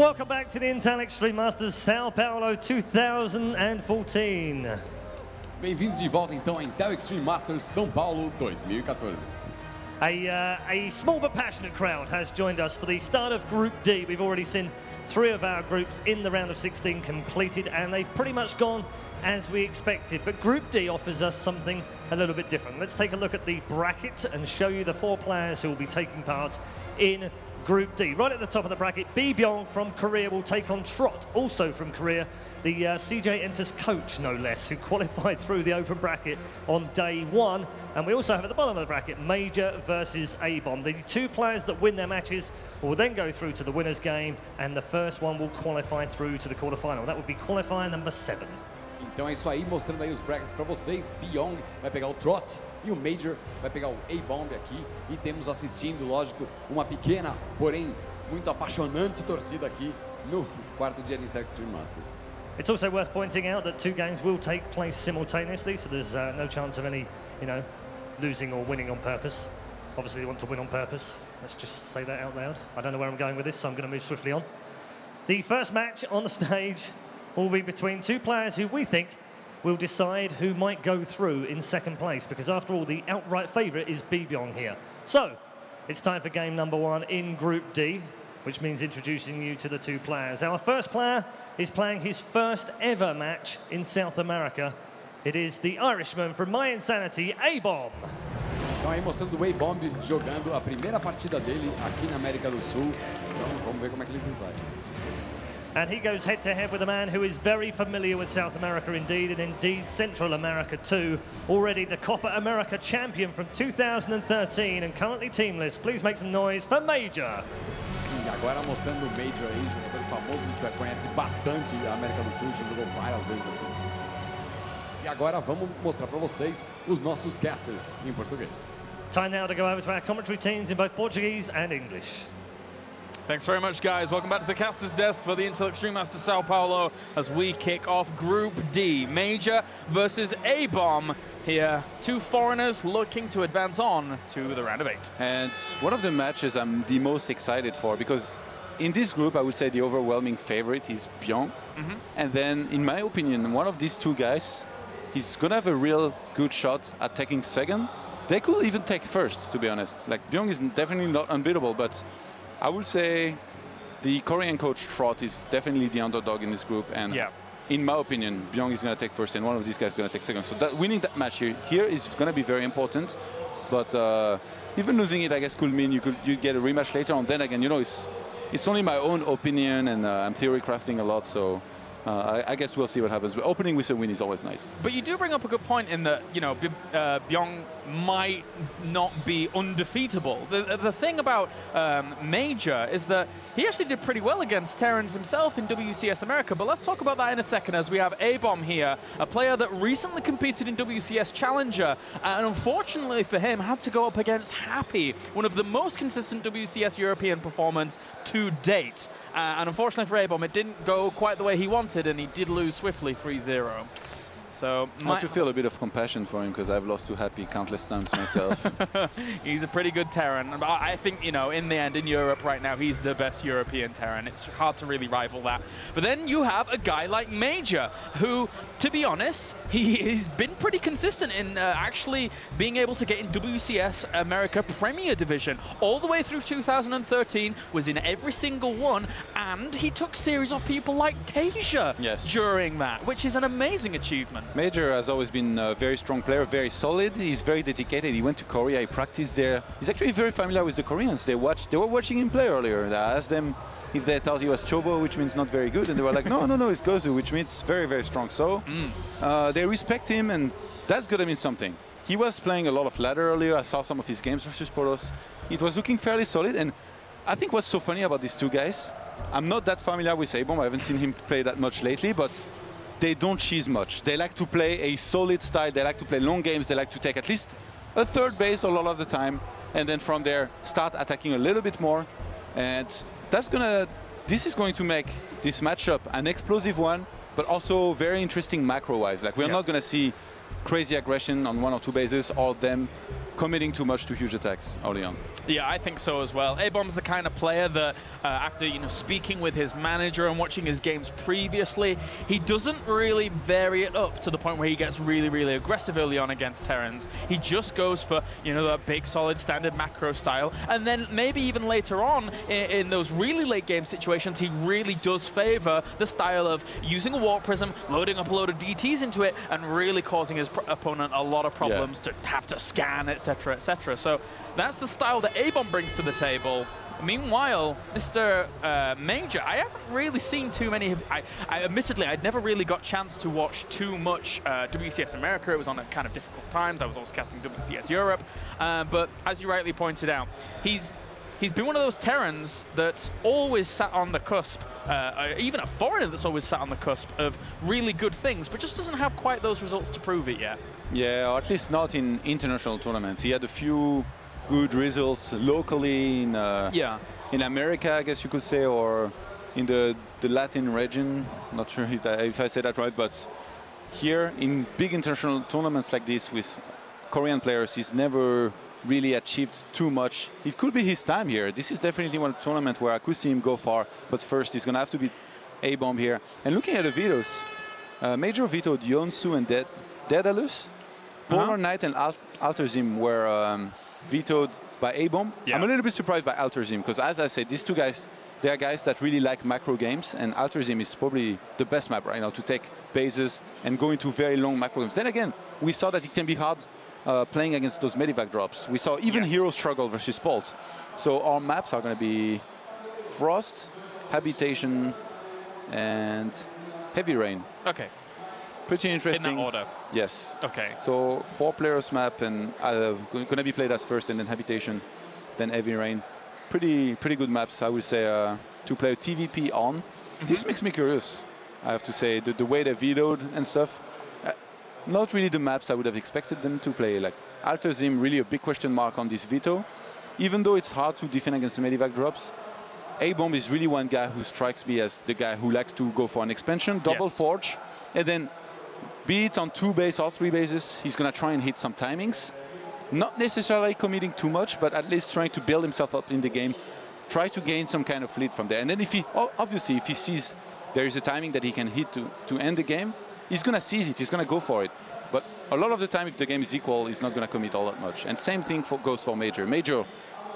Welcome back to the Intel Extreme Masters São Paulo 2014. Bem-vindos de volta então a Intel Extreme Masters São Paulo 2014. A small but passionate crowd has joined us for the start of Group D. We've already seen 3 of our groups in the round of 16 completed, and they've pretty much gone as we expected. But Group D offers us something a little bit different. Let's take a look at the bracket and show you the 4 players who will be taking part in Group D. Right at the top of the bracket, ABomB from Korea will take on Trot, also from Korea, the CJ Enters coach, no less, who qualified through the open bracket on day 1. And we also have at the bottom of the bracket, MajOr versus ABomB. The 2 players that win their matches will then go through to the winner's game, and the first one will qualify through to the quarterfinal. That would be qualifier number 7. Então é isso aí, mostrando aí os brackets para vocês. ABomB vai pegar o Trot e o MajOr vai pegar o ABomB aqui. E temos assistindo, lógico, uma pequena, porém muito apaixonante torcida aqui no quarto dia de Intel Extreme Masters. It's also worth pointing out that 2 games will take place simultaneously, so there's no chance of any, losing or winning on purpose. Obviously, they want to win on purpose. Let's just say that out loud. I don't know where I'm going with this, so I'm going to move swiftly on. The first match on the stage will be between 2 players who we think will decide who might go through in 2nd place, because after all, the outright favourite is ABomB here. So, it's time for game number 1 in Group D, which means introducing you to the 2 players. Our first player is playing his first ever match in South America. It is the Irishman from My Insanity, ABomB. Então aí mostrando o ABomB jogando a primeira partida dele aqui na América do Sul. Então vamos ver como é que eles saem. And he goes head-to-head with a man who is very familiar with South America indeed, and indeed Central America too. Already the Copa America champion from 2013 and currently teamless. Please make some noise for MajOr. E agora mostrando o MajOr aí, jogador famoso que conhece bastante a América do Sul, jogou várias vezes aqui. E agora vamos mostrar para vocês os nossos casters em português. Time now to go over to our commentary teams in both Portuguese and English. Thanks very much, guys. Welcome back to the caster's desk for the Intel Extreme Masters São Paulo as we kick off Group D. MajOr versus ABomB here. 2 foreigners looking to advance on to the round of 8. And one of the matches I'm the most excited for, because in this group, I would say the overwhelming favorite is ABomB. And then, in my opinion, one of these 2 guys, he's going to have a real good shot at taking 2nd. They could even take 1st, to be honest. Like, ABomB is definitely not unbeatable, but I would say the Korean coach Trot is definitely the underdog in this group, and in my opinion, ABomB is going to take 1st, and one of these guys is going to take 2nd. So that winning that match here is going to be very important. But even losing it, I guess, could mean you get a rematch later on. Then again, it's only my own opinion, and I'm theory crafting a lot, so. I guess we'll see what happens. But opening with a win is always nice. But you do bring up a good point in that, ABomB might not be undefeatable. The thing about MajOr is that he actually did pretty well against Terrans himself in WCS America. But let's talk about that in a second, as we have ABomB here, a player that recently competed in WCS Challenger, and unfortunately for him, had to go up against Happy, one of the most consistent WCS European performers to date. And unfortunately for ABomB, it didn't go quite the way he wanted, and he did lose swiftly 3-0. So I have to feel a bit of compassion for him, because I've lost to Happy countless times myself. He's a pretty good Terran. I think, in the end, in Europe right now, he's the best European Terran. It's hard to really rival that. But then you have a guy like MajOr, who, to be honest, he's been pretty consistent in actually being able to get in WCS America Premier Division. All the way through 2013, was in every single one, and he took series off people like Tasia during that, which is an amazing achievement. MajOr has always been a very strong player, very solid. He's very dedicated. He went to Korea, he practiced there. He's actually very familiar with the Koreans. They were watching him play earlier. I asked them if they thought he was Chobo, which means not very good, and they were like, no, it's Gozu, which means very, very strong. So they respect him, and that's gonna mean something. He was playing a lot of ladder earlier. I saw some of his games versus Polos. It was looking fairly solid, and I think what's so funny about these 2 guys, I'm not that familiar with ABomB. I haven't seen him play that much lately, but they don't cheese much. They like to play a solid style. They like to play long games. They like to take at least a 3rd base a lot of the time, and then from there start attacking a little bit more. And this is going to make this matchup an explosive one, but also very interesting macro-wise. Like, we're not going to see crazy aggression on 1 or 2 bases, or them committing too much to huge attacks early on. Yeah, I think so as well. ABomB's the kind of player that, after speaking with his manager and watching his games previously, he doesn't really vary it up to the point where he gets really, really aggressive early on against Terrans. He just goes for, that big, solid, standard macro style, and then maybe even later on, in those really late game situations, he really does favor the style of using a Warp Prism, loading up a load of DTs into it, and really causing his opponent a lot of problems to have to scan, etc., etc. So that's the style that ABomB brings to the table. Meanwhile, Mr. MajOr, I haven't really seen too many. Admittedly, I'd never really got a chance to watch too much WCS America. It was on kind of difficult times. I was also casting WCS Europe. But as you rightly pointed out, he's been one of those Terrans that's always sat on the cusp, even a foreigner that's always sat on the cusp of really good things, but just doesn't have quite those results to prove it yet. Yeah, or at least not in international tournaments. He had a few good results locally in America, I guess you could say, or in the Latin region. Not sure if I said that right, but here in big international tournaments like this with Korean players, he's never really achieved too much. It could be his time here. This is definitely one tournament where I could see him go far, but first he's going to have to beat ABomB here. And looking at the vetoes, MajOr vetoed Yonsu and Daedalus. Polar Knight and Alterzim were vetoed by ABomB. Yeah. I'm a little bit surprised by Alterzim, because as I said, these two guys, they are guys that really like macro games, and Alterzim is probably the best map right now to take bases and go into very long macro games. Then again, we saw that it can be hard playing against those Medivac drops. We saw even Heroes struggle versus Pulse. So our maps are going to be Frost, Habitation, and Heavy Rain. Okay. Pretty interesting. In that order? Yes. Okay. So 4 players map, and going to be played as first, and then Habitation, then Heavy Rain. Pretty good maps, I would say, to play TVP on. This makes me curious, I have to say, the way they vetoed and stuff. Not really the maps I would have expected them to play. Like Alterzim, really a big question mark on this veto. Even though it's hard to defend against the Medivac drops, ABomB is really one guy who strikes me as the guy who likes to go for an expansion, double forge, and then be it on 2 base or 3 bases, he's going to try and hit some timings. Not necessarily committing too much, but at least trying to build himself up in the game, try to gain some kind of lead from there. And then if he, obviously, if he sees there is a timing that he can hit to end the game, he's going to seize it, he's going to go for it. But a lot of the time, if the game is equal, he's not going to commit all that much. And same thing goes for MajOr. MajOr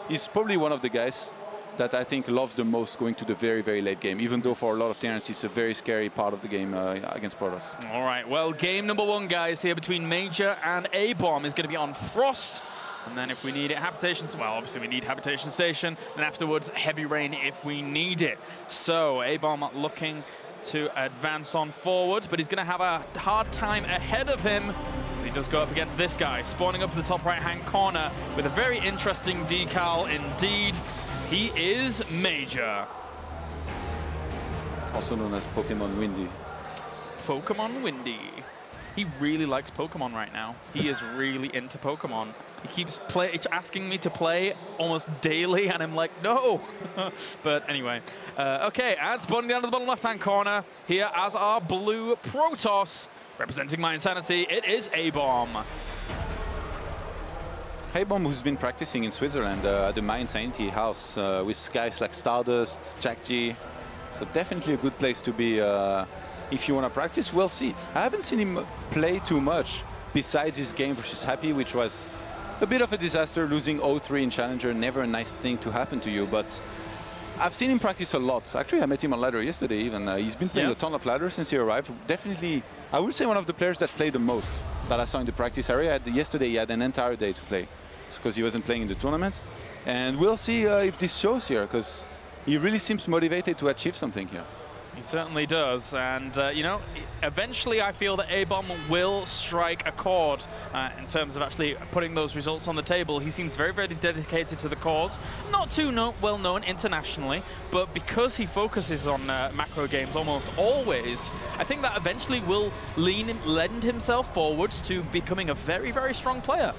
is probably one of the guys that I think loves the most going to the very, very late game, even though for a lot of Terrans it's a very scary part of the game against Protoss. All right, well, game number 1, guys, here between MajOr and ABomB is going to be on Frost. And then if we need it, Habitation, well, obviously we need Habitation Station, and afterwards Heavy Rain if we need it. So ABomB looking to advance on forward, but he's going to have a hard time ahead of him as he does go up against this guy, spawning up to the top right-hand corner with a very interesting decal indeed. He is MajOr. Also known as Pokemon Windy. Pokemon Windy. He really likes Pokemon right now. He is really into Pokemon. He keeps asking me to play almost daily, and I'm like, no. But anyway, okay, and spawning down to the bottom left-hand corner here as our blue Protoss, representing my insanity, it is ABomB. ABomB, who's been practicing in Switzerland at the My Insanity house with guys like Stardust, Jack G. So definitely a good place to be if you want to practice. We'll see. I haven't seen him play too much besides his game versus Happy, which was a bit of a disaster, losing 0-3 in Challenger. Never a nice thing to happen to you, but I've seen him practice a lot. Actually, I met him on ladder yesterday even. He's been playing a ton of ladder since he arrived. Definitely, I would say one of the players that played the most that I saw in the practice area. Yesterday, he had an entire day to play because he wasn't playing in the tournament. And we'll see if this shows here, because he really seems motivated to achieve something here. He certainly does, and eventually I feel that ABomB will strike a chord in terms of actually putting those results on the table. He seems very, very dedicated to the cause. Not too well known internationally, but because he focuses on macro games almost always, I think that eventually will lend himself forwards to becoming a very, very strong player.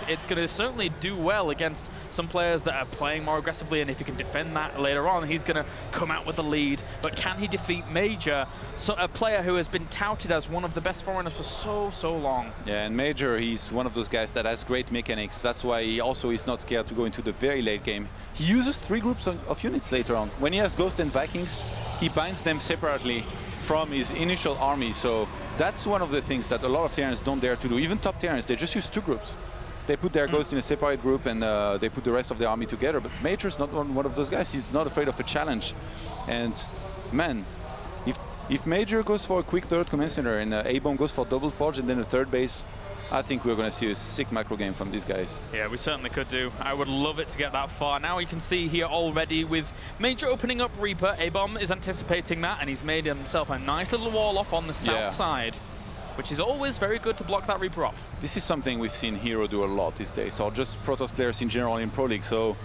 It's going to certainly do well against some players that are playing more aggressively, and if he can defend that later on, he's going to come out with the lead but can he defeat MajOr, a player who has been touted as one of the best foreigners for so long? Yeah, and MajOr, he's one of those guys that has great mechanics. That's why he also is not scared to go into the very late game. He uses 3 groups of units later on. When he has Ghost and Vikings, he binds them separately from his initial army. So that's one of the things that a lot of Terrans don't dare to do. Even top Terrans, they just use 2 groups. They put their Ghost in a separate group and they put the rest of their army together. But MajOr's not one of those guys. He's not afraid of a challenge. And man, if MajOr goes for a quick 3rd command center and ABomB goes for double forge and then a 3rd base, I think we're going to see a sick macro game from these guys. Yeah, we certainly could do. I would love it to get that far. Now you can see here already with MajOr opening up Reaper, ABomB is anticipating that, and he's made himself a nice little wall off on the south side, which is always very good to block that Reaper off. This is something we've seen Hero do a lot these days, or just Protoss players in general in Pro League. So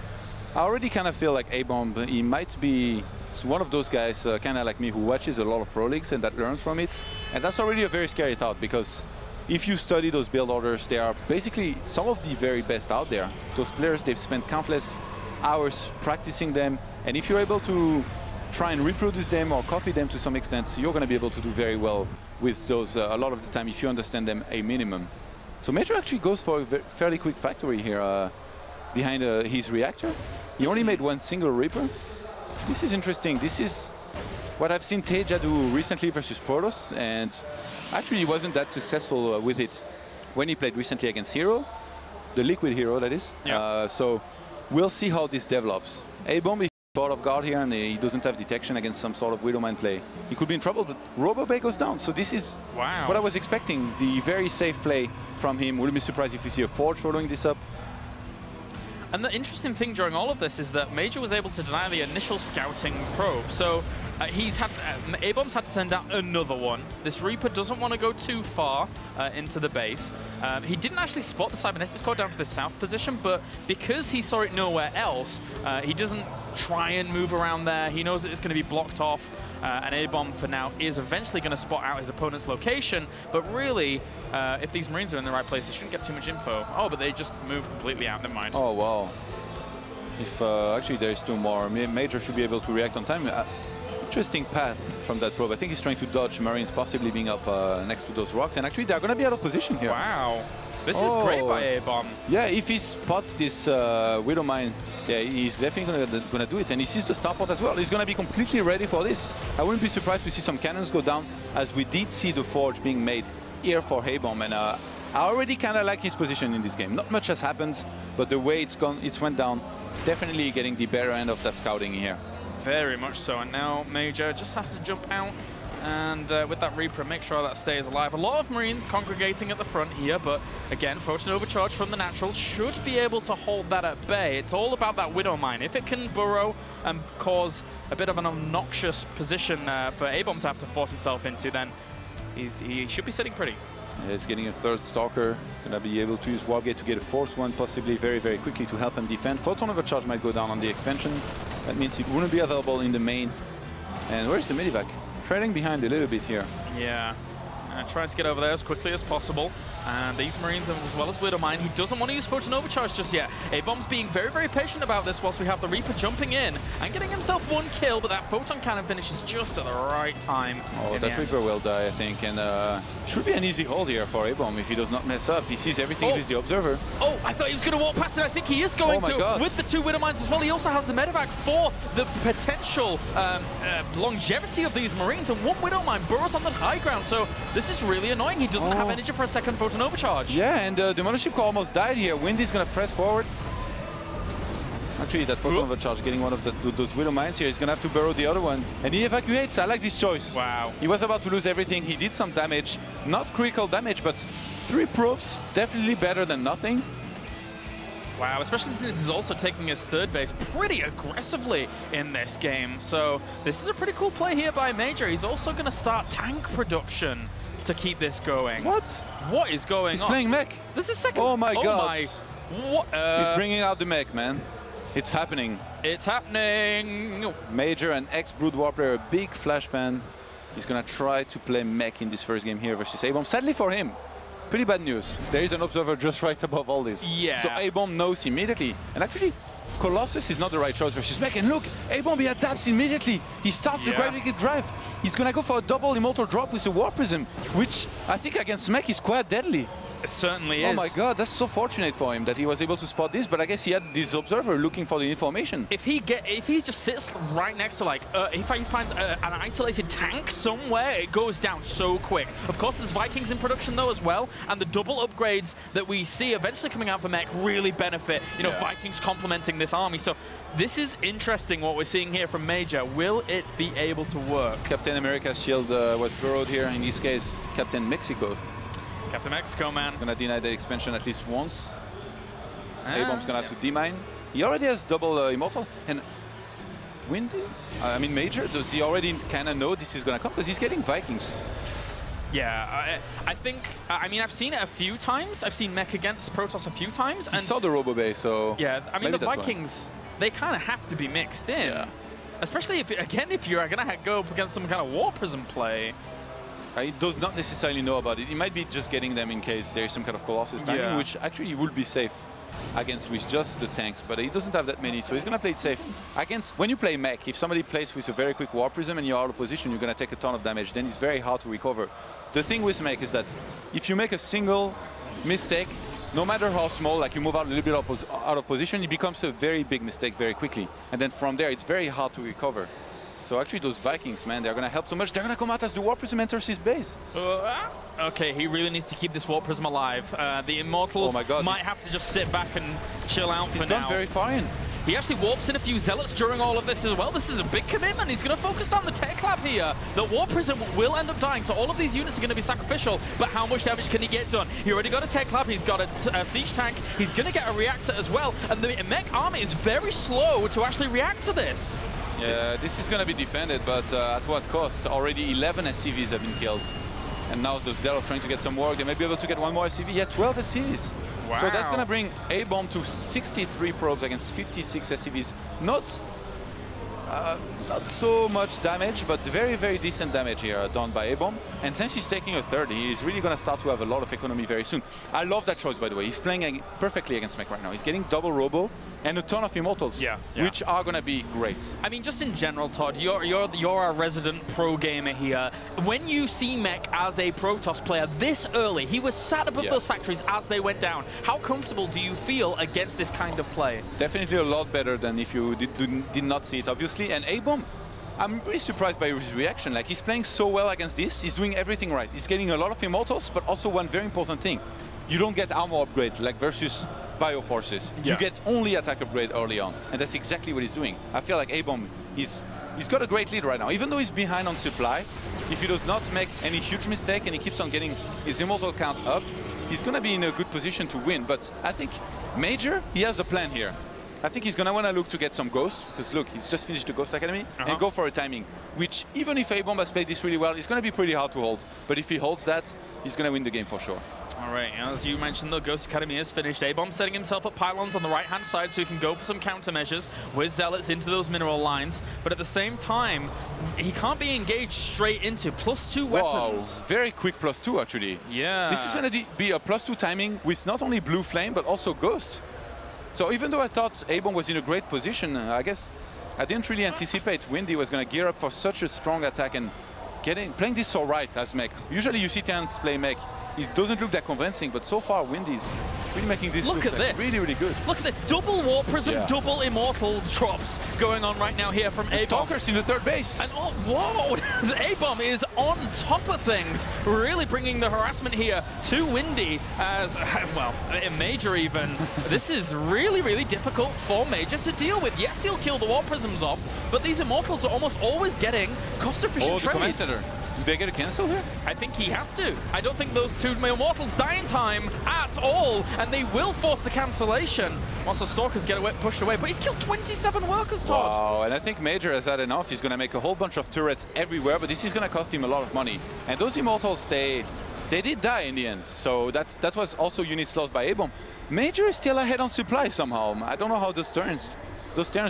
I already kind of feel like ABomB, he might be one of those guys, kind of like me, who watches a lot of Pro Leagues and that learns from it. And that's already a very scary thought, because if you study those build orders, they are basically some of the very best out there. Those players, they've spent countless hours practicing them, and if you're able to try and reproduce them or copy them to some extent, you're going to be able to do very well with those a lot of the time if you understand them a minimum. So MajOr actually goes for a fairly quick factory here behind his reactor. He only made 1 single Reaper. This is interesting. This is what I've seen Teja do recently versus Protoss, and actually he wasn't that successful with it when he played recently against Hero, the Liquid Hero, that is. Yeah. So we'll see how this develops. ABomB is out of guard here, and he doesn't have detection against some sort of Widowmine play. He could be in trouble, but RoboBay goes down. So this is what I was expecting, the very safe play from him. Wouldn't be surprised if we see a Forge following this up. And the interesting thing during all of this is that MajOr was able to deny the initial scouting probe. So ABomb's had to send out another one. This Reaper doesn't want to go too far into the base. He didn't actually spot the cybernetics core down to the south position, but because he saw it nowhere else, he doesn't try and move around there. He knows that it's going to be blocked off, and ABomB for now is eventually going to spot out his opponent's location. But really, if these Marines are in the right place, they shouldn't get too much info. Oh, but they just moved completely out. Never mind. Oh, wow. If actually there's 2 more, MajOr should be able to react on time. Interesting path from that probe. I think he's trying to dodge Marines possibly being up next to those rocks, and actually they're going to be out of position here. Wow. This is great by ABomB. Yeah, if he spots this Widowmine, yeah, he's definitely going to do it. And he sees the starport as well. He's going to be completely ready for this. I wouldn't be surprised to see some cannons go down, as we did see the Forge being made here for ABomB. And I already kind of like his position in this game. Not much has happened, but the way it's went down, definitely getting the better end of that scouting here. Very much so. And now MajOr just has to jump out and with that Reaper, make sure that stays alive. A lot of Marines congregating at the front here, but again, Photon Overcharge from the natural should be able to hold that at bay. It's all about that Widowmine. If it can burrow and cause a bit of an obnoxious position for ABomB to have to force himself into, then he should be sitting pretty. Yeah, he's getting a 3rd Stalker, gonna be able to use Wargate to get a 4th one, possibly very, very quickly to help him defend. Photon Overcharge might go down on the expansion. That means it wouldn't be available in the main. And where's the Medivac? Trailing behind a little bit here. Yeah, trying to get over there as quickly as possible. And these Marines, as well as Widowmine, he doesn't want to use Photon Overcharge just yet. ABomb's being very, very patient about this whilst we have the Reaper jumping in and getting himself 1 kill, but that Photon Cannon finishes just at the right time. Oh, that Reaper will die, I think, and should be an easy hold here for ABomB if he does not mess up. He sees everything with the Observer. Oh, I thought he was going to walk past it. I think he is going to. God. With the 2 Widowmines as well, he also has the medevac for the potential longevity of these Marines, and 1 Widowmine burrows on the high ground, so this is really annoying. He doesn't have energy for a 2nd Photon Overcharge. Yeah, and the Mothership Core almost died here. Windy's going to press forward. Actually, that Photon Overcharge getting one of those Widow Mines here. He's going to have to burrow the other one. And he evacuates. I like this choice. Wow. He was about to lose everything. He did some damage. Not critical damage, but 3 probes. Definitely better than nothing. Wow, especially since this is also taking his 3rd base pretty aggressively in this game. So this is a pretty cool play here by MajOr. He's also going to start tank production to keep this going. What? What is going on? He's playing mech. This is 2nd. Oh my God. What? He's bringing out the mech, man. It's happening. It's happening. MajOr, an ex-Brood War player, a big Flash fan. He's going to try to play mech in this first game here versus ABomB. Sadly for him, pretty bad news. There is an Observer just right above all this. Yeah. So ABomB knows immediately. And actually, Colossus is not the right choice versus Mech. And look, ABomB, he adapts immediately. He starts the gravity drive. He's gonna go for a double immortal drop with a War Prism, which I think against Mech is quite deadly. It certainly is. Oh my god, that's so fortunate for him that he was able to spot this, but I guess he had this observer looking for the information. If he just sits right next to, like, if he finds an isolated tank somewhere, it goes down so quick. Of course, there's Vikings in production though as well, and the double upgrades that we see eventually coming out for Mech really benefit, you know, Vikings complementing this army. So this is interesting what we're seeing here from MajOr. Will it be able to work? Captain America's shield was borrowed here, in this case, Captain Mexico. Captain Mexico, man. He's gonna deny the expansion at least once. ABomb's gonna have to demine. He already has double immortal. And Windy, I mean MajOr, does he already kind of know this is gonna come? Because he's getting Vikings. Yeah, I think, I mean, I've seen it a few times. I've seen Mech against Protoss a few times. And saw the Robo Bay, so yeah, I mean, the Vikings, they kind of have to be mixed in. Yeah. Especially if, again, if you're gonna go up against some kind of War Prism play. He does not necessarily know about it. He might be just getting them in case there is some kind of Colossus timing, which actually would be safe against with just the tanks, but he doesn't have that many, so he's going to play it safe. Against, when you play Mech, if somebody plays with a very quick War Prism and you're out of position, you're going to take a ton of damage. Then it's very hard to recover. The thing with Mech is that if you make a single mistake, no matter how small, like you move out a little bit out of position, it becomes a very big mistake very quickly. And then from there, it's very hard to recover. So actually those Vikings, man, they're going to help so much. They're going to come out as the War Prism enters his base. Okay, he really needs to keep this War Prism alive. The Immortals might have to just sit back and chill out for now. He's gone very far in. He actually warps in a few Zealots during all of this as well. This is a big commitment. He's going to focus on the Tech Lab here. The War Prism will end up dying, so all of these units are going to be sacrificial, but how much damage can he get done? He already got a Tech Lab, he's got a Siege Tank, he's going to get a Reactor as well, and the Mech army is very slow to actually react to this. Yeah, this is going to be defended, but at what cost? Already 11 SCVs have been killed. And now those Zealots trying to get some work. They may be able to get one more SCV. Yeah, 12 SCVs. Wow. So that's going to bring ABomB to 63 probes against 56 SCVs. Not so much damage, but very, very decent damage here done by ABomB. And since he's taking a third, he's really going to start to have a lot of economy very soon. I love that choice, by the way. He's playing perfectly against Mech right now. He's getting double Robo and a ton of Immortals, which are going to be great. I mean, just in general, Todd, you're a resident pro gamer here. When you see Mech as a Protoss player this early, he was sat above those factories as they went down. How comfortable do you feel against this kind of play? Definitely a lot better than if you did not see it, obviously. And ABomB, I'm really surprised by his reaction. Like, he's playing so well against this. He's doing everything right. He's getting a lot of Immortals, but also one very important thing. You don't get armor upgrade, like versus Bioforces. You get only attack upgrade early on. And that's exactly what he's doing. I feel like ABomB, he's got a great lead right now. Even though he's behind on supply, if he does not make any huge mistake and he keeps on getting his Immortal count up, he's going to be in a good position to win. But I think MajOr, he has a plan here. I think he's going to want to look to get some Ghosts, because look, he's just finished the Ghost Academy, and go for a timing, which even if ABomB has played this really well, it's going to be pretty hard to hold. But if he holds that, he's going to win the game for sure. All right, as you mentioned, the Ghost Academy is finished. ABomB setting himself up pylons on the right-hand side so he can go for some countermeasures with Zealots into those mineral lines. But at the same time, he can't be engaged straight into +2 weapons. Wow, very quick +2, actually. Yeah. This is going to be a +2 timing with not only Blue Flame, but also Ghost. So even though I thought ABomB was in a great position, I guess I didn't really anticipate Windy was going to gear up for such a strong attack and playing this so right as Mech. Usually you see Terrence play Mech. It doesn't look that convincing, but so far Windy's really making this look like really, really good. Look at this, double War Prism, double Immortal drops going on right now here from ABomB. Stalkers in the third base. And oh, whoa, ABomB is on top of things, really bringing the harassment here to Windy as, well, in MajOr even. This is really, really difficult for MajOr to deal with. Yes, he'll kill the War Prisms off, but these Immortals are almost always getting cost-efficient trades. Command center. Do they get a cancel here? I think he has to. I don't think those two Immortals die in time at all, and they will force the cancellation once the Stalkers get pushed away. But he's killed 27 workers, Todd. Wow, and I think MajOr has had enough. He's going to make a whole bunch of turrets everywhere, but this is going to cost him a lot of money. And those Immortals, they did die in the end. So that was also units lost by ABomB. MajOr is still ahead on supply somehow. I don't know how those Terrans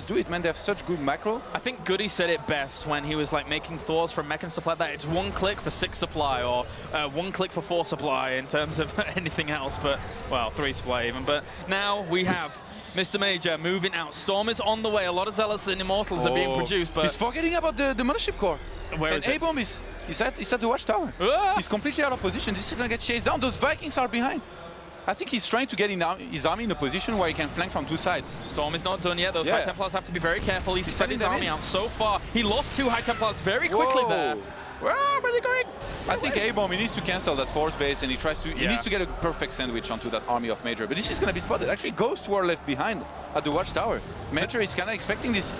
do it, man. They have such good macro. I think Goody said it best when he was like making Thors from Mech and stuff like that. It's 1 click for 6 supply, or 1 click for 4 supply in terms of anything else, but, well, 3 supply even. But now we have Mr. Major moving out. Storm is on the way. A lot of Zealots and Immortals are being produced, but... He's forgetting about the Mothership Core. Where and is it? ABomB is at the Watchtower. He's completely out of position. This is going to get chased down. Those Vikings are behind. I think he's trying to get his army in a position where he can flank from two sides. Storm is not done yet. Those High Templars have to be very careful. He's spread his army out so far. He lost 2 High Templars very quickly there. Where are they going? I think ABomB, he needs to cancel that force base, and he tries to he needs to get a perfect sandwich onto that army of Major. But this is going to be spotted. Actually, Ghosts were left behind at the Watchtower. Major is kind of expecting this.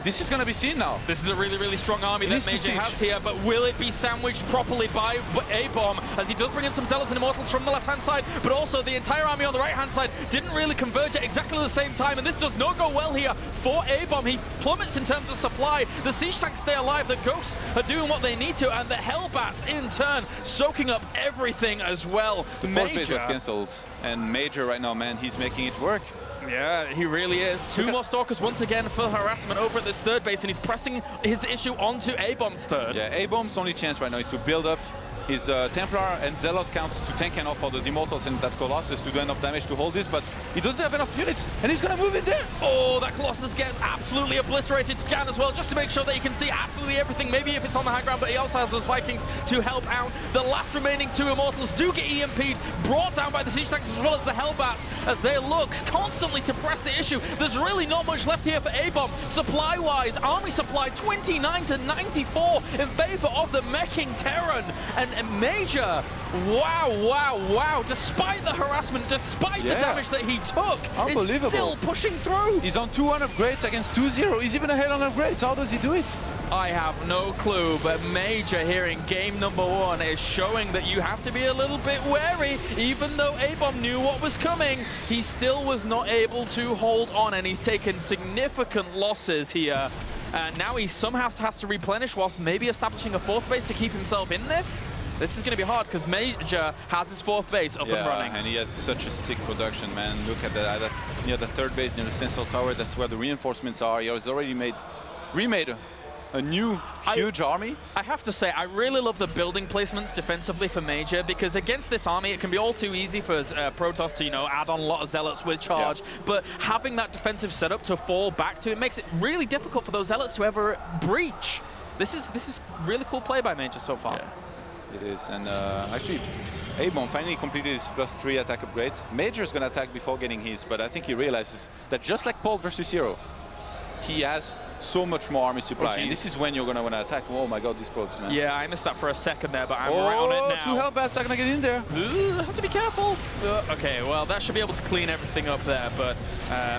This is going to be seen now. This is a really, really strong army that Major has here, but will it be sandwiched properly by ABomB, as he does bring in some Zealots and Immortals from the left-hand side, but also the entire army on the right-hand side didn't really converge at exactly the same time, and this does not go well here for ABomB. He plummets in terms of supply. The Siege Tanks stay alive, the Ghosts are doing what they need to, and the Hellbats, in turn, soaking up everything as well. The force base was cancelled, and Major right now, man, he's making it work. Yeah, he really is. 2 more Stalkers once again for harassment over at this third base, and he's pressing his issue onto ABomb's third. Yeah, ABomb's only chance right now is to build up his Templar and Zealot count to tank enough for those Immortals and that Colossus to do enough damage to hold this, but he doesn't have enough units, and he's gonna move in there. Oh, that Colossus gets absolutely obliterated. Scan as well, just to make sure that he can see absolutely everything, maybe if it's on the high ground, but he also has those Vikings to help out. The last remaining 2 Immortals do get EMP'd, brought down by the Siege Tanks as well as the Hellbats, as they look constantly to press the issue. There's really not much left here for ABomB. Supply-wise, army supply 29 to 94 in favor of the Meching Terran. And Major, wow. Despite the harassment, despite the damage that he took, is still pushing through. He's on 2 upgrades against 2-0. He's even ahead on upgrades. How does he do it? I have no clue, but Major here in game number 1 is showing that you have to be a little bit wary. Even though ABomB knew what was coming, he still was not able to hold on, and he's taken significant losses here. Now he somehow has to replenish whilst maybe establishing a 4th base to keep himself in this. This is going to be hard because Major has his 4th base up and running. And he has such a sick production, man. Look at that. Near the 3rd base, near the Central Tower, that's where the reinforcements are. He has already remade a new huge army. I have to say, I really love the building placements defensively for Major, because against this army, it can be all too easy for Protoss to, add on a lot of Zealots with charge. But having that defensive setup to fall back to, it makes it really difficult for those Zealots to ever breach. This is really cool play by Major so far. Yeah. It is, and actually, ABomB finally completed his +3 attack upgrade. Major's gonna attack before getting his, but I think he realizes that just like Paul versus Hero, he has so much more army supply, and this is when you're gonna want to attack. Oh my god, these probes, man. Yeah, I missed that for a second there, but I'm right on it now. 2 Hellbats are gonna get in there. Has to be careful. Okay, well, that should be able to clean everything up there, but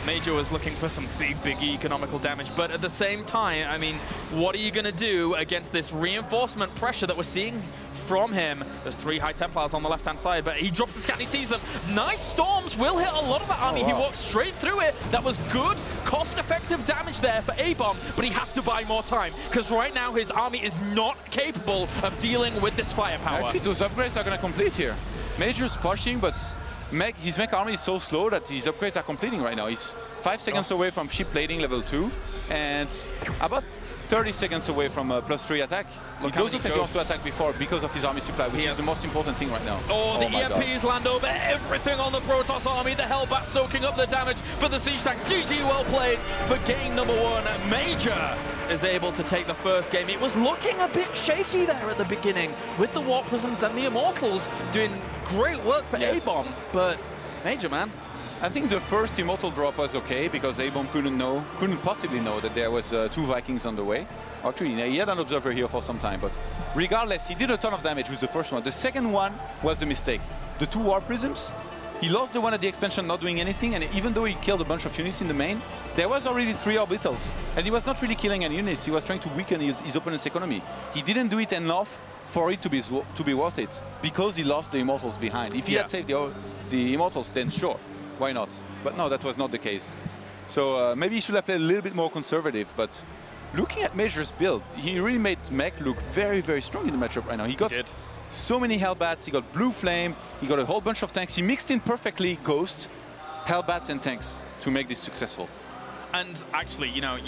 Major was looking for some big economical damage. But at the same time, I mean, what are you gonna do against this reinforcement pressure that we're seeing from him? There's 3 High Templars on the left-hand side, but he drops the scan, he sees them. Nice Storms will hit a lot of that army. He walks straight through it. That was good, cost-effective damage there for ABomB, but he has to buy more time, because right now his army is not capable of dealing with this firepower. Actually, those upgrades are going to complete here. Major's pushing, but his mech army is so slow that his upgrades are completing right now. He's 5 seconds away from ship plating level 2, and about 30 seconds away from a +3 attack. He doesn't think he wants to attack before because of his army supply, which is the most important thing right now. Oh, the EMPs land over everything on the Protoss army. The Hellbat soaking up the damage for the Siege Tanks. GG, well played for game number 1. Major is able to take the first game. It was looking a bit shaky there at the beginning with the Warp Prisms and the Immortals doing great work for ABomB, but Major, man. I think the first Immortal drop was okay because ABomB couldn't possibly know that there was 2 Vikings on the way. Actually, he had an observer here for some time, but regardless, he did a ton of damage with the first one. The second one was the mistake. The 2 Warp Prisms, he lost the one at the expansion not doing anything, and even though he killed a bunch of units in the main, there was already 3 orbitals, and he was not really killing any units. He was trying to weaken his opponent's economy. He didn't do it enough for it to be worth it, because he lost the Immortals behind. If he had saved the Immortals, then sure. Why not? But no, that was not the case. So maybe he should have played a little bit more conservative, but looking at Major's build, he really made Mech look very strong in the matchup right now. He got so many Hellbats, he got Blue Flame, he got a whole bunch of tanks. He mixed in perfectly Ghost, Hellbats and tanks to make this successful. And actually, you know,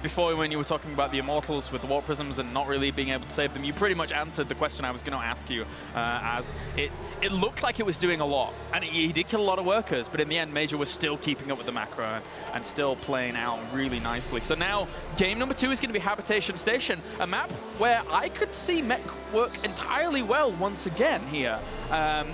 before when you were talking about the Immortals with the Warp Prisms and not really being able to save them, you pretty much answered the question I was going to ask you, as it looked like it was doing a lot, and he did kill a lot of workers, but in the end, Major was still keeping up with the macro and still playing out really nicely. So now, game number 2 is going to be Habitation Station, a map where I could see mech work entirely well once again here.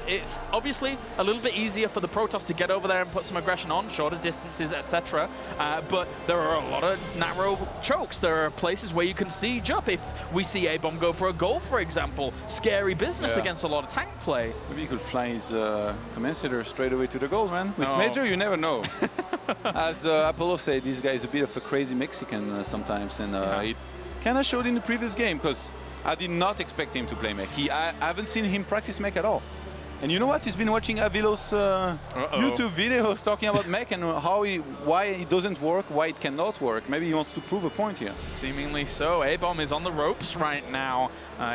It's obviously a little bit easier for the Protoss to get over there and put some aggression on, shorter distances, etc. But there are a lot of narrow chokes. There are places where you can siege up. If we see ABomB go for a goal, for example, scary business against a lot of tank play. Maybe he could fly his commentator straight away to the goal, man. With Major, you never know. As Paulo said, this guy is a bit of a crazy Mexican sometimes, and it kind of showed in the previous game, because I did not expect him to play mech. I haven't seen him practice mech at all. And you know what? He's been watching Avilo's YouTube videos talking about mech and why it doesn't work, why it cannot work. Maybe he wants to prove a point here. Seemingly so. ABomB is on the ropes right now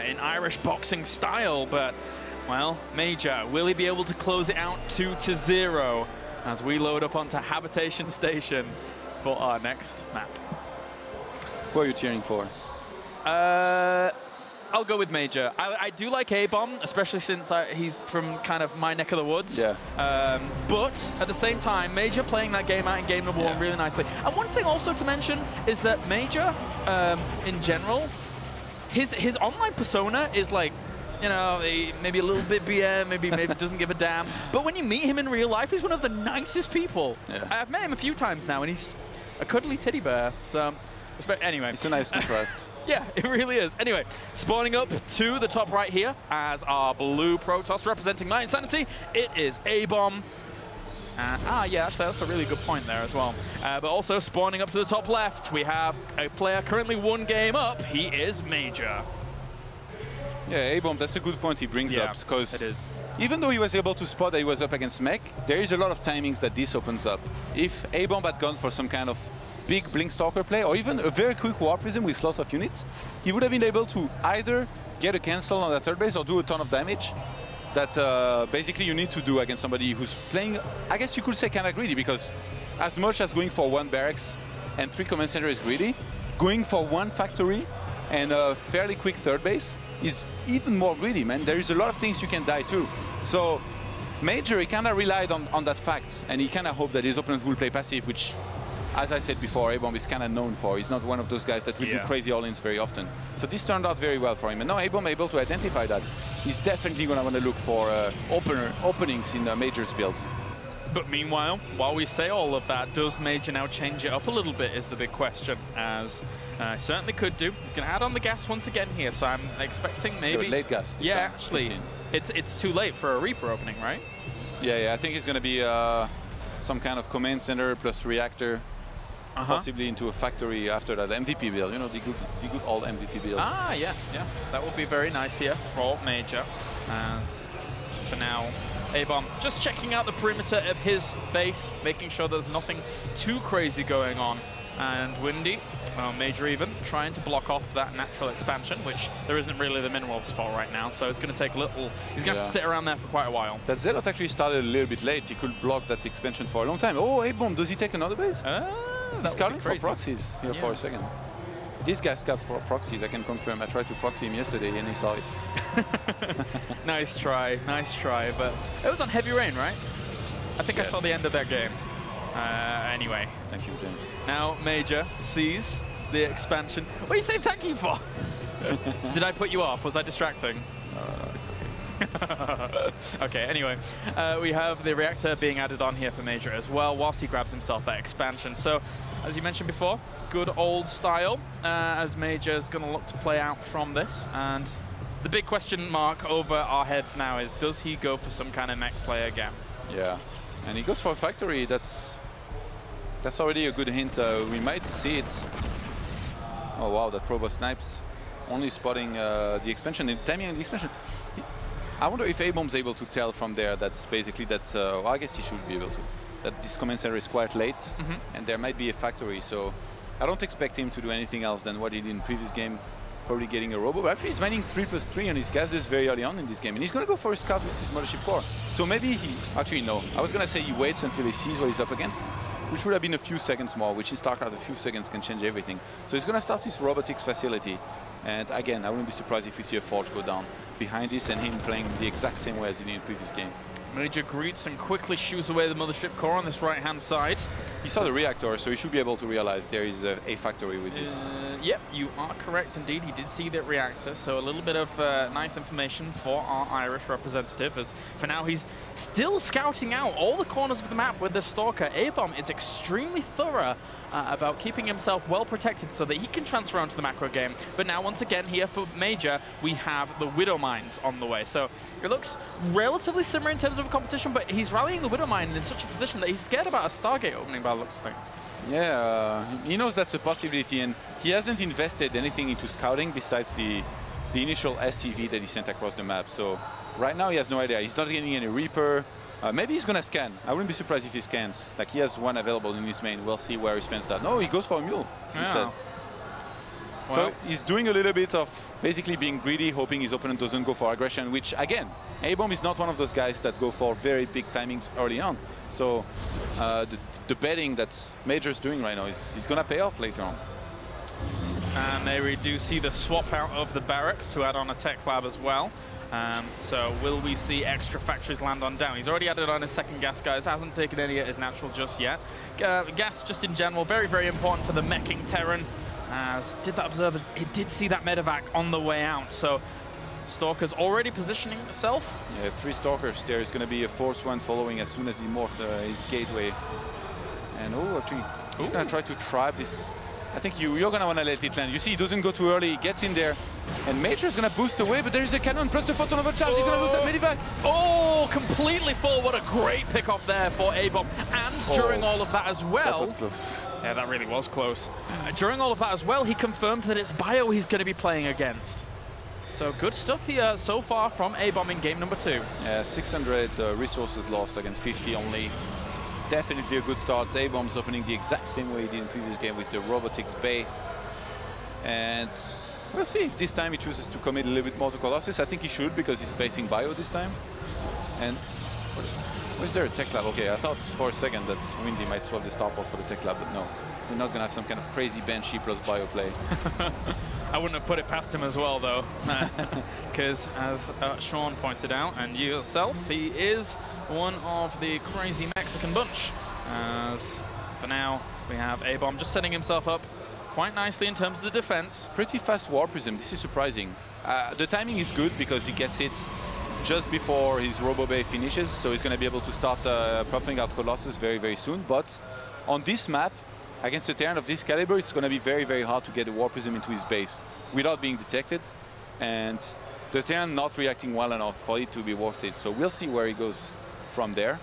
in Irish boxing style, but, well, Major, will he be able to close it out 2-0 as we load up onto Habitation Station for our next map? Who are you cheering for? I'll go with Major. I do like ABomB, especially since he's from kind of my neck of the woods. Yeah. But at the same time, Major playing that game out in game number 1 really nicely. And one thing also to mention is that Major, in general, his online persona is like, you know, maybe a little bit BM, maybe doesn't give a damn. But when you meet him in real life, he's one of the nicest people. Yeah. I've met him a few times now, and he's a cuddly teddy bear. So, anyway. It's a nice contrast. Yeah, it really is. Anyway, spawning up to the top right here as our blue Protoss representing my insanity, it is ABomB. Yeah, actually, that's a really good point there as well. But also spawning up to the top left, we have a player currently 1 game up. He is Major. Yeah, ABomB, that's a good point he brings up, because even though he was able to spot that he was up against mech, there is a lot of timings that this opens up. If ABomB had gone for some kind of big Blink Stalker play, or even a very quick Warp Prism with lots of units, he would have been able to either get a cancel on the third base or do a ton of damage that basically you need to do against somebody who's playing, I guess you could say, kind of greedy, because as much as going for 1 barracks and 3 command center is greedy, going for 1 factory and a fairly quick third base is even more greedy, man. There is a lot of things you can die to. So Major, he kind of relied on that fact, and he kind of hoped that his opponent will play passive, which, as I said before, ABomB is kind of known for. He's not one of those guys that will do crazy all-ins very often. So this turned out very well for him. And now ABomB able to identify that. He's definitely going to want to look for openings in Major's build. But meanwhile, while we say all of that, does Major now change it up a little bit is the big question, as certainly could do. He's going to add on the gas once again here, so I'm expecting maybe... late gas this time, actually. 15. It's too late for a Reaper opening, right? Yeah, I think it's going to be some kind of command center plus reactor. Possibly into a factory after that MVP build, you know, the good old MVP builds. Yeah, that would be very nice here for Major. As for now, ABomB just checking out the perimeter of his base, making sure there's nothing too crazy going on. And Windy, Major even, trying to block off that natural expansion, which there isn't really the minerals for right now, so it's going to take a little... He's going to have to sit around there for quite a while. That Zealot actually started a little bit late. He could block that expansion for a long time. Oh, ABomB, does he take another base? He's scouting for proxies here for a second. This guy scouts for proxies, I can confirm. I tried to proxy him yesterday and he saw it. Nice try, but it was on heavy rain, right? I think I saw the end of that game. Anyway. Thank you, James. Now Major sees the expansion. What are you saying thank you for? Did I put you off? Was I distracting? It's okay. Okay, anyway, we have the reactor being added on here for Major as well, whilst he grabs himself that expansion. So, as you mentioned before, good old style, as Major's going to look to play out from this. And the big question mark over our heads now is, does he go for some kind of mech play again? Yeah, and he goes for a factory. That's already a good hint. We might see it. Oh wow, that Probo snipes. Only spotting the expansion, the timing and the expansion. I wonder if ABomb's able to tell from there that's basically that, well, I guess he should be able to, that this command center is quite late and there might be a factory, so I don't expect him to do anything else than what he did in the previous game, probably getting a robo. But actually he's mining 3+3 on his gases very early on in this game, and he's going to go for a scout with his mothership core. So maybe he, actually no, I was going to say he waits until he sees what he's up against, which would have been a few seconds more, which in StarCraft a few seconds can change everything. So he's going to start his robotics facility. And again, I wouldn't be surprised if we see a Forge go down behind this and him playing the exact same way as he did in the previous game. Major greets and quickly shoos away the mothership core on this right-hand side. He saw the reactor, so he should be able to realize there is a factory with this. Yep, you are correct indeed. He did see that reactor, so a little bit of nice information for our Irish representative, as for now he's still scouting out all the corners of the map with the Stalker. ABomB is extremely thorough about keeping himself well protected so that he can transfer onto the macro game. But now, once again, here for Major, we have the Widow Mines on the way. So it looks relatively similar in terms of competition, but he's rallying the Widow Mine in such a position that he's scared about a Stargate opening by the looks of things. Yeah, he knows that's a possibility, and he hasn't invested anything into scouting besides the initial SCV that he sent across the map. So right now he has no idea. He's not getting any Reaper. Maybe he's going to scan. I wouldn't be surprised if he scans. Like, he has one available in his main. We'll see where he spends that. No, he goes for a mule instead. Well, so he's doing a little bit of basically being greedy, hoping his opponent doesn't go for aggression, which, again, ABomB is not one of those guys that go for very big timings early on. So the betting that Major's doing right now is going to pay off later on. And there we do see the swap out of the barracks to add on a tech lab as well. So will we see extra factories land on down? He's already added on his second gas, guys. Hasn't taken any at his natural just yet. Gas, just in general, very, very important for the meching Terran. As did that observer, it did see that medevac on the way out. So Stalker's already positioning itself. Yeah, 3 Stalkers. There is going to be a 4th one following as soon as he morphed his gateway. And actually, he's going to try to trap this. I think you're going to want to let it land. You see, he doesn't go too early. He gets in there. And Major is going to boost away, but there is a cannon plus the photon overcharge. He's going to lose that medevac. Oh, completely full. What a great pick off there for ABomB. And during all of that as well. That was close. Yeah, that really was close. During all of that as well, he confirmed that it's Bio he's going to be playing against. So good stuff here so far from ABomB in game number 2. Yeah, 600 resources lost against 50 only. Definitely a good start. ABomb's opening the exact same way he did in the previous game with the robotics bay. And we'll see if this time he chooses to commit a little bit more to Colossus. I think he should, because he's facing Bio this time. And was there a tech lab? Okay, I thought for a second that Windy might swap the starport for the tech lab, but no. We're not going to have some kind of crazy Banshee plus Bio play. I wouldn't have put it past him as well, though, because as Sean pointed out, and you yourself, he is one of the crazy Mexican bunch. As for now, we have ABomB just setting himself up quite nicely in terms of the defense. Pretty fast War Prism. This is surprising. The timing is good because he gets it just before his Robo Bay finishes, so he's going to be able to start propping out Colossus very, very soon. But on this map, against a Terran of this caliber, it's going to be very, very hard to get a War Prism into his base without being detected, and the Terran not reacting well enough for it to be worth it. So we'll see where he goes from there.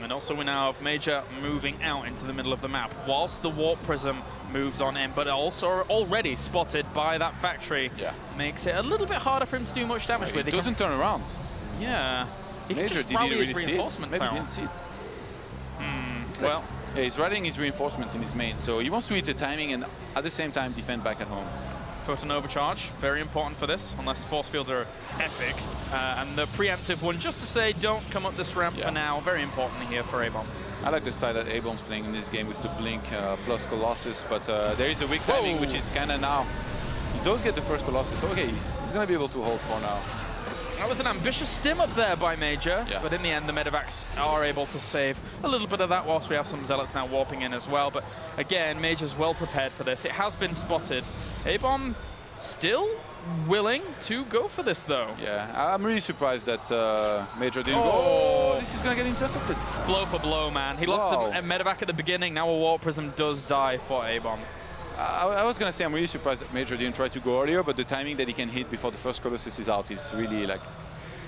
And also we now have Major moving out into the middle of the map, whilst the Warp Prism moves on in, but also already spotted by that factory. Yeah. Makes it a little bit harder for him to do much damage with. It doesn't turn around. Yeah. Major didn't really see it. Maybe he didn't see it. Well, yeah, he's riding his reinforcements in his main, so he wants to hit the timing and at the same time defend back at home. Photon overcharge, very important for this, unless the force fields are epic. And the preemptive one, just to say, don't come up this ramp for now. Very important here for ABomB. I like the style that ABomb's playing in this game with the Blink plus Colossus, but there is a weak timing, which is kind of now. He does get the first Colossus. Okay, he's going to be able to hold for now. That was an ambitious stim up there by Major, but in the end the medevacs are able to save a little bit of that, whilst we have some Zealots now warping in as well. But again, Major's well prepared for this. It has been spotted. ABomB still willing to go for this, though. Yeah, I'm really surprised that Major didn't go. Oh, this is going to get intercepted. Blow for blow, man. He lost a medevac at the beginning. Now a Warp Prism does die for ABomB. I was going to say I'm really surprised that Major didn't try to go earlier, but the timing that he can hit before the first Colossus is out is really like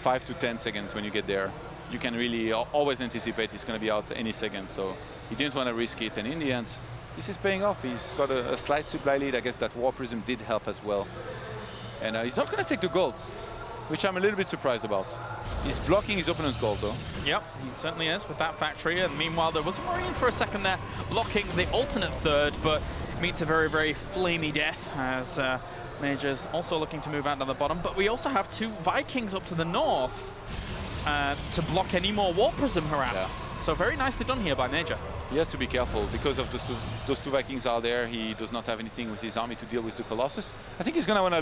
5 to 10 seconds when you get there. You can really always anticipate he's going to be out any second, so he didn't want to risk it, and in the end, this is paying off. He's got a slight supply lead. I guess that War Prism did help as well. And he's not going to take the gold, which I'm a little bit surprised about. He's blocking his opponent's gold, though. Yep, he certainly is with that factory. And meanwhile, there was a Marine for a second there, blocking the alternate third, but meets a very, very flamey death as Major's also looking to move out to the bottom. But we also have 2 Vikings up to the north to block any more Warp Prism harass. Yeah. So very nicely done here by MajOr. He has to be careful because of those two Vikings are there. He does not have anything with his army to deal with the Colossus. I think he's going to want to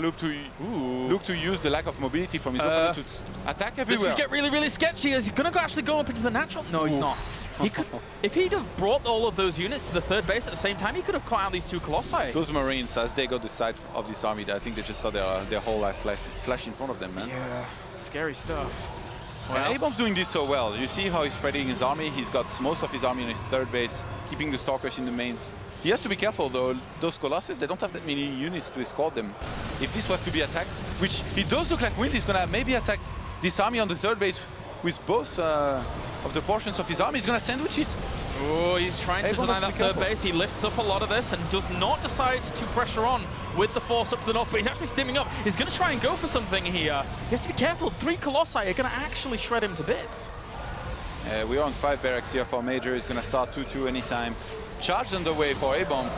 look to use the lack of mobility from his opponent to attack everywhere. This could get really, really sketchy. Is he going to actually go up into the natural? No, he's not. He could, if he'd have brought all of those units to the third base at the same time, he could have caught out these two Colossi. Those Marines, as they got the side of this army, I think they just saw their whole life flash in front of them, man. Yeah, scary stuff. Well, ABomb's doing this so well. You see how he's spreading his army. He's got most of his army on his third base, keeping the Stalkers in the main. He has to be careful, though. Those Colossus, they don't have that many units to escort them. If this was to be attacked, which it does look like Wind is going to maybe attack this army on the third base with both of the portions of his army. He's going to sandwich it. Oh, he's trying to deny that third base. He lifts up a lot of this and does not decide to pressure on with the force up to the north, but he's actually stimming up. He's going to try and go for something here. He has to be careful. 3 Colossi are going to actually shred him to bits. We're on 5 barracks here for MajOr. He's going to start 2-2 anytime. Charge on the way for ABomb.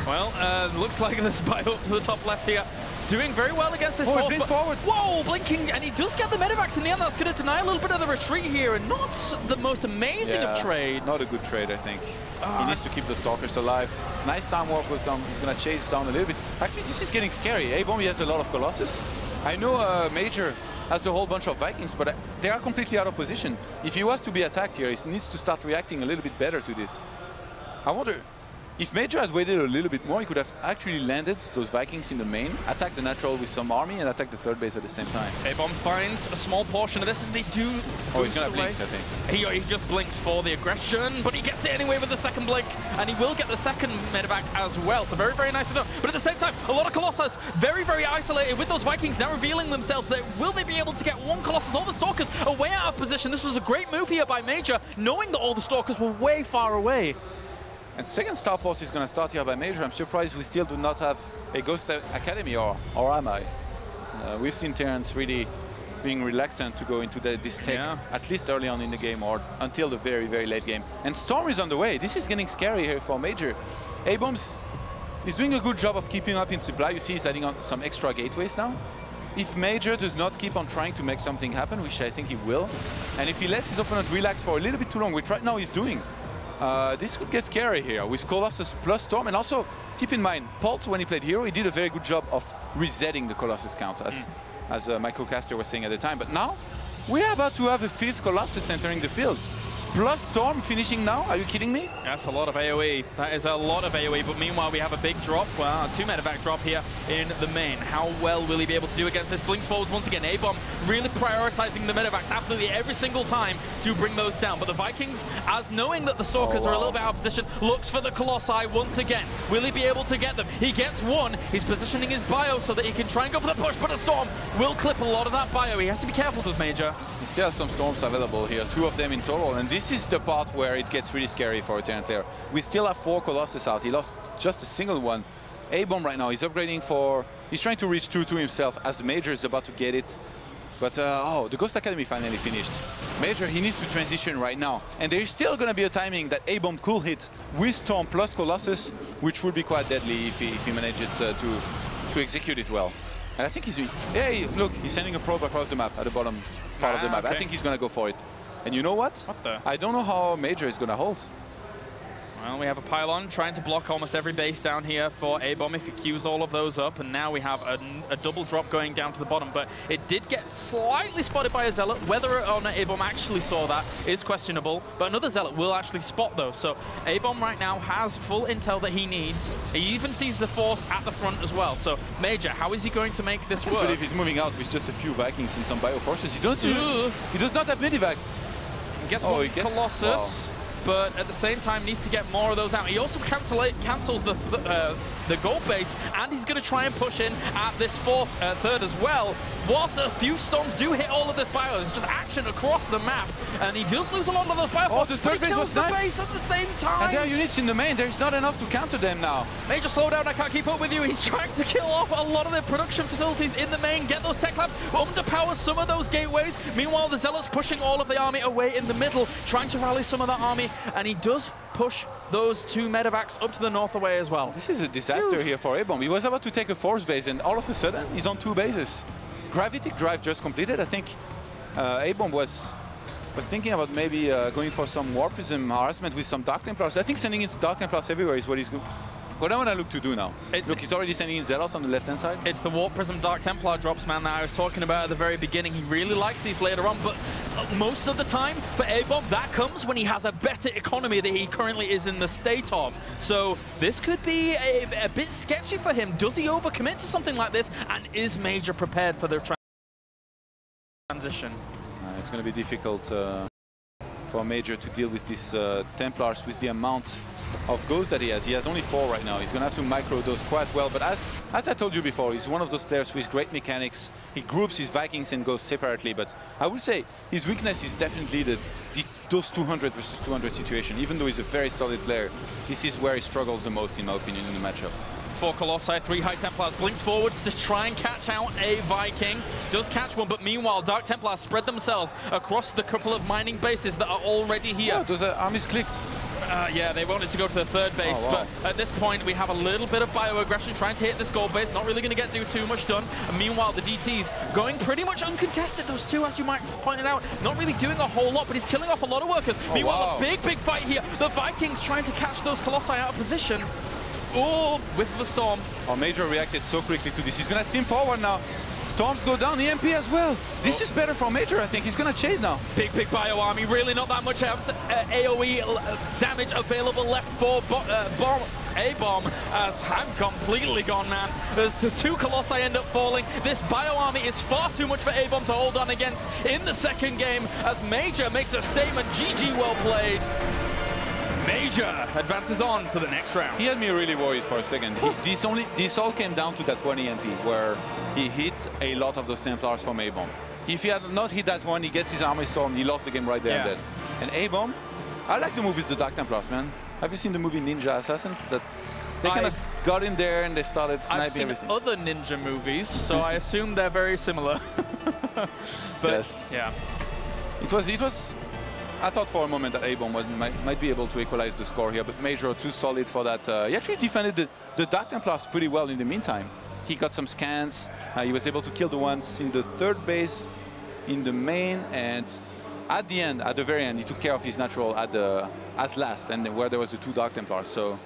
Well, looks like this bio up to the top left here. Doing very well against this force. Blinks forward. Whoa, blinking, and he does get the medevacs in the end. That's going to deny a little bit of the retreat here, and not the most amazing of trades. Not a good trade, I think. He needs to keep the Stalkers alive. Nice time warp was done. He's going to chase down a little bit. Actually, this is getting scary. ABomb has a lot of Colossus. I know MajOr has a whole bunch of Vikings, but they are completely out of position. If he was to be attacked here, he needs to start reacting a little bit better to this. I wonder, if MajOr had waited a little bit more, he could have actually landed those Vikings in the main, attack the natural with some army, and attack the third base at the same time. ABomb finds a small portion of this, and they do. Oh, he's going to blink, I think. He just blinks for the aggression, but he gets it anyway with the second blink, and he will get the second medevac as well. So very, very nice enough. But at the same time, a lot of Colossus, very, very isolated with those Vikings now revealing themselves. Will they be able to get one Colossus? All the Stalkers are way out of position. This was a great move here by MajOr, knowing that all the Stalkers were way far away. And second starport is going to start here by MajOr. I'm surprised we still do not have a Ghost Academy, or am I? We've seen Terrence really being reluctant to go into this tech, at least early on in the game, or until the very, very late game. And Storm is on the way. This is getting scary here for MajOr. ABomb is doing a good job of keeping up in supply. You see he's adding on some extra gateways now. If MajOr does not keep on trying to make something happen, which I think he will, and if he lets his opponent relax for a little bit too long, which right now he's doing, this could get scary here with Colossus plus Storm. And also, keep in mind, Paulo, when he played Hero, he did a very good job of resetting the Colossus count, as my co-caster was saying at the time. But now, we are about to have a 5th Colossus entering the field. Plus Storm finishing now? Are you kidding me? That's a lot of AoE. That is a lot of AoE, but meanwhile we have a big drop, well, a 2 medevac drop here in the main. How well will he be able to do against this? Blinks forwards once again. ABomb really prioritizing the medevacs absolutely every single time to bring those down. But the Vikings, as knowing that the Stalkers are a little bit out of position, looks for the Colossi once again. Will he be able to get them? He gets one. He's positioning his bio so that he can try and go for the push, but a Storm will clip a lot of that bio. He has to be careful, does MajOr. He still has some Storms available here, 2 of them in total, and this is the part where it gets really scary for a Terran player. We still have 4 Colossus out. He lost just a single one. ABomb right now, he's upgrading for... He's trying to reach 2-2 himself as MajOr is about to get it. But, the Ghost Academy finally finished. MajOr, he needs to transition right now. And there's still going to be a timing that ABomb could hit with Storm plus Colossus, which would be quite deadly if he manages to execute it well. And I think he's... Hey, look, he's sending a probe across the map, at the bottom part of the map. Okay. I think he's going to go for it. And you know what? What the? I don't know how MajOr is going to hold. Well, we have a pylon trying to block almost every base down here for ABomb if he queues all of those up, and now we have a double drop going down to the bottom, but it did get slightly spotted by a Zealot. Whether or not ABomb actually saw that is questionable, but another Zealot will actually spot those. So ABomb right now has full intel that he needs. He even sees the force at the front as well. So MajOr, how is he going to make this work? But if he's moving out with just a few Vikings and some bioforces, he does not have medivacs. He gets one Colossus. Wow. But at the same time needs to get more of those out. He also cancels the gold base, and he's going to try and push in at this third as well. Whilst a few Storms do hit all of this bio, there's just action across the map, and he does lose a lot of those bio. Oh, the third base was the base at the same time. And there are units in the main. There's not enough to counter them now. MajOr, slow down. I can't keep up with you. He's trying to kill off a lot of their production facilities in the main, get those tech labs, underpower some of those gateways. Meanwhile, the Zealots pushing all of the army away in the middle, trying to rally some of that army, and he does push those 2 medevacs up to the north away as well. This is a disaster here for ABomb. He was about to take a 4th base, and all of a sudden, he's on 2 bases. Gravitic Drive just completed. I think ABomb was was thinking about maybe going for some War Prism harassment with some Dark Templars. I think sending in Dark Templars everywhere is what he's good. What I want to look to do now. Look, he's already sending in Zealous on the left-hand side. It's the Warp Prism Dark Templar drops, man, that I was talking about at the very beginning. He really likes these later on, but most of the time, for ABomB, that comes when he has a better economy that he currently is in the state of. So this could be a bit sketchy for him. Does he overcommit to something like this? And is MajOr prepared for the transition? It's going to be difficult for MajOr to deal with these Templars with the amount of goals that he has. He has only 4 right now. He's going to have to micro those quite well. But as I told you before, he's one of those players with great mechanics. He groups his Vikings and goes separately. But I would say his weakness is definitely those 200 versus 200 situation. Even though he's a very solid player, this is where he struggles the most, in my opinion, in the matchup. 4 Colossi, 3 High Templars, blinks forwards to try and catch out a Viking. Does catch one, but meanwhile, Dark Templars spread themselves across the couple of mining bases that are already here. Oh, those armies clicked. Yeah, they wanted to go to the 3rd base, wow. But at this point, we have a little bit of bio-aggression trying to hit this gold base. Not really going to get too much done. And meanwhile, the DTs going pretty much uncontested. Those 2, as you might point it out, not really doing a whole lot, but he's killing off a lot of workers. Meanwhile, wow. A big fight here. The Vikings trying to catch those Colossi out of position. Oh, with the Storm. Oh, MajOr reacted so quickly to this. He's going to steam forward now. Storms go down, EMP as well. This is better for MajOr, I think. He's going to chase now. Big bio army. Really not that much AoE damage available left for ABomB, as I'm completely gone, man. The 2 Colossi end up falling. This bio army is far too much for ABomB to hold on against in the second game, as MajOr makes a statement. GG, well played. MajOr advances on to the next round. He had me really worried for a second. This all came down to that one EMP, where he hit a lot of those Templars from ABomB. If he had not hit that one, he gets his army storm, he lost the game right there and then. And ABomB, I like the move with the Dark Templars, man. Have you seen the movie Ninja Assassins? That they kind of got in there and they started sniping everything. I've seen other ninja movies, so I assume they're very similar. But yes. Yeah. It was. I thought for a moment that ABomB might be able to equalize the score here, but MajOr too solid for that. He actually defended the Dark Templars pretty well in the meantime. He got some scans. He was able to kill the ones in the 3rd base, in the main, and at the end, at the very end, he took care of his natural as last, and where there was the 2 Dark Templars. So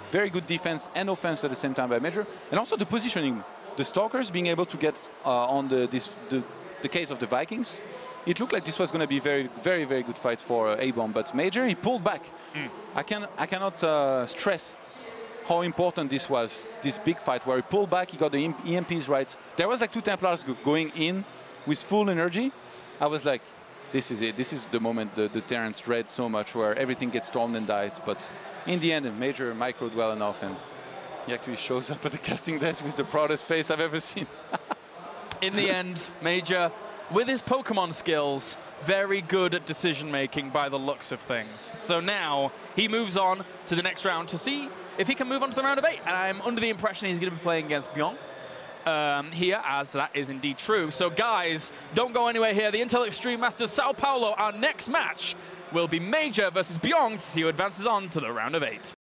very good defense and offense at the same time by MajOr, and also the positioning. The Stalkers being able to get on the case of the Vikings. It looked like this was going to be very good fight for ABomB, but MajOr, he pulled back. I cannot stress how important this was, this big fight, where he pulled back, he got the EMPs right. There was like 2 Templars going in with full energy. I was like, this is it. This is the moment the Terrans dread so much, where everything gets stormed and dies. But in the end, MajOr microed well enough, and he actually shows up at the casting desk with the proudest face I've ever seen. In the end, MajOr, with his Pokemon skills, very good at decision-making by the looks of things. So now he moves on to the next round to see if he can move on to the round of 8. And I'm under the impression he's going to be playing against Byong here, as that is indeed true. So guys, don't go anywhere here. The Intel Extreme Masters Sao Paulo, our next match will be MajOr versus Byong to see who advances on to the round of 8.